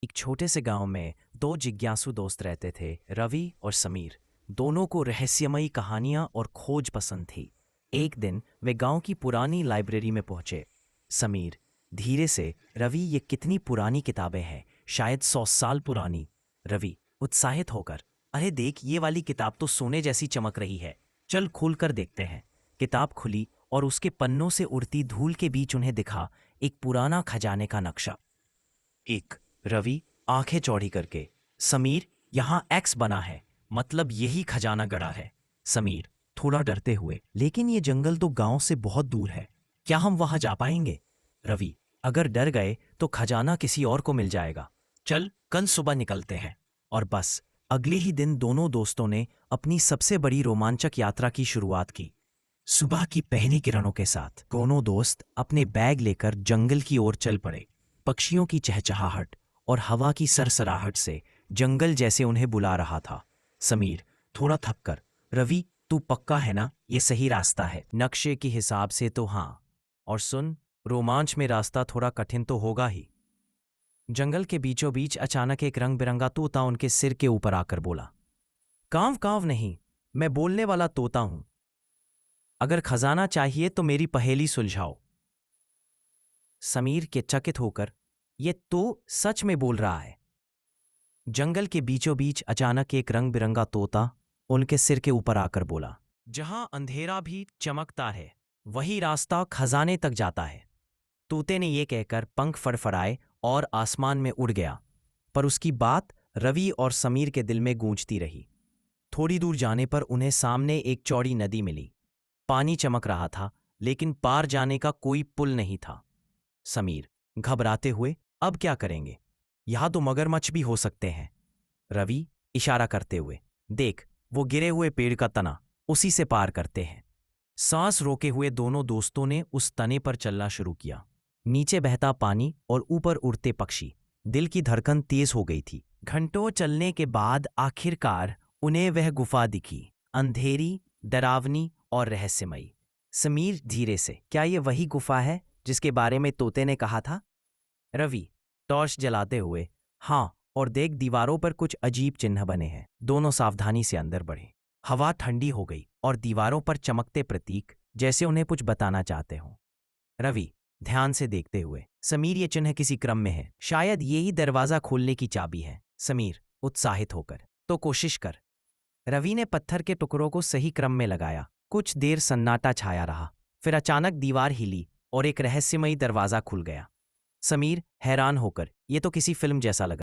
एक छोटे से गांव में दो जिज्ञासु दोस्त रहते थे, रवि और समीर। दोनों को रहस्यमयी कहानियां और खोज पसंद थी। एक दिन वे गांव की पुरानी लाइब्रेरी में पहुंचे। समीर धीरे से, रवि ये कितनी पुरानी किताबें हैं, शायद 100 साल पुरानी। रवि उत्साहित होकर, अरे देख, ये वाली किताब तो सोने जैसी चमक रही है, चल खोल कर देखते हैं। किताब खुली और उसके पन्नों से उड़ती धूल के बीच उन्हें दिखा एक पुराना खजाने का नक्शा। एक रवि आंखें चौड़ी करके, समीर यहाँ एक्स बना है, मतलब यही खजाना गड़ा है। समीर थोड़ा डरते हुए, लेकिन ये जंगल तो गांव से बहुत दूर है, क्या हम वहां जा पाएंगे? रवि, अगर डर गए तो खजाना किसी और को मिल जाएगा, चल कल सुबह निकलते हैं। और बस अगले ही दिन दोनों दोस्तों ने अपनी सबसे बड़ी रोमांचक यात्रा की शुरुआत की। सुबह की पहली किरणों के साथ दोनों दोस्त अपने बैग लेकर जंगल की ओर चल पड़े। पक्षियों की चहचहाहट और हवा की सरसराहट से जंगल जैसे उन्हें बुला रहा था। समीर थोड़ा थककर, रवि तू पक्का है ना, ये सही रास्ता है? नक्शे के हिसाब से तो हाँ, और सुन, रोमांच में रास्ता थोड़ा कठिन तो होगा ही। जंगल के बीचों बीच अचानक एक रंग बिरंगा तोता उनके सिर के ऊपर आकर बोला, कांव कांव नहीं, मैं बोलने वाला तोता हूं। अगर खजाना चाहिए तो मेरी पहेली सुलझाओ। समीर के चकित होकर, ये तो सच में बोल रहा है। जंगल के बीचों बीच अचानक एक रंग बिरंगा तोता उनके सिर के ऊपर आकर बोला, जहां अंधेरा भी चमकता है वही रास्ता खजाने तक जाता है। तोते ने ये कहकर पंख फड़फड़ाए और आसमान में उड़ गया। पर उसकी बात रवि और समीर के दिल में गूंजती रही। थोड़ी दूर जाने पर उन्हें सामने एक चौड़ी नदी मिली। पानी चमक रहा था, लेकिन पार जाने का कोई पुल नहीं था। समीर घबराते हुए, अब क्या करेंगे? यहां तो मगरमच्छ भी हो सकते हैं। रवि इशारा करते हुए, देख वो गिरे हुए पेड़ का तना, उसी से पार करते हैं। सांस रोके हुए दोनों दोस्तों ने उस तने पर चलना शुरू किया। नीचे बहता पानी और ऊपर उड़ते पक्षी, दिल की धड़कन तेज हो गई थी। घंटों चलने के बाद आखिरकार उन्हें वह गुफा दिखी, अंधेरी, डरावनी और रहस्यमयी। समीर धीरे से, क्या ये वही गुफा है जिसके बारे में तोते ने कहा था? रवि टॉर्च जलाते हुए, हाँ, और देख दीवारों पर कुछ अजीब चिन्ह बने हैं। दोनों सावधानी से अंदर बढ़े। हवा ठंडी हो गई और दीवारों पर चमकते प्रतीक जैसे उन्हें कुछ बताना चाहते हों। रवि ध्यान से देखते हुए, समीर ये चिन्ह किसी क्रम में है, शायद यही दरवाजा खोलने की चाबी है। समीर उत्साहित होकर, तो कोशिश कर। रवि ने पत्थर के टुकड़ों को सही क्रम में लगाया। कुछ देर सन्नाटा छाया रहा, फिर अचानक दीवार हिली और एक रहस्यमयी दरवाजा खुल गया। समीर हैरान होकर, ये तो किसी फिल्म जैसा लगा।